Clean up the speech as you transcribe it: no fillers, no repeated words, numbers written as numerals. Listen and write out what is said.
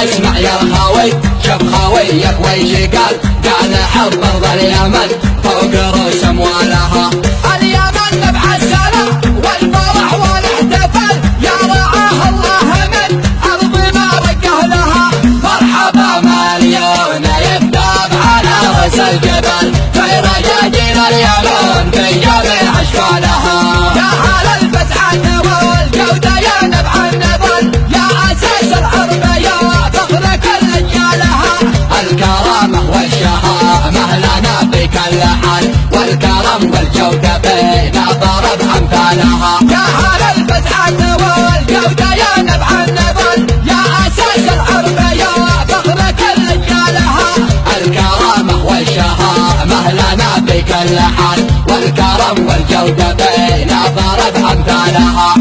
اسمع يا الخاوي، شوف خاويك ويش قال حفظ اليمن فوق رؤوس اموالها. اليمن نبع السلام والفرح والاحتفال، يا رعاه الله من ارض ما رق اهلها. مرحبا مليون يكتب على راس الجبل في رجاجيل اليمن في جميع اشكالها. يا هلا الفتحة والجودة يا نبع النبل، يا اساس العرب يا فخر كل اجيالها. الكرامة والشهامة لنا في كل حال، والكرم والجودة بين ضرب امثالها. يا هلا الفتحة والجودة يا نبع النبل، يا اساس العرب يا فخر كل اجيالها. الكرامة والشهامة لنا في كل حال، والكرم والجودة بين ضرب امثالها.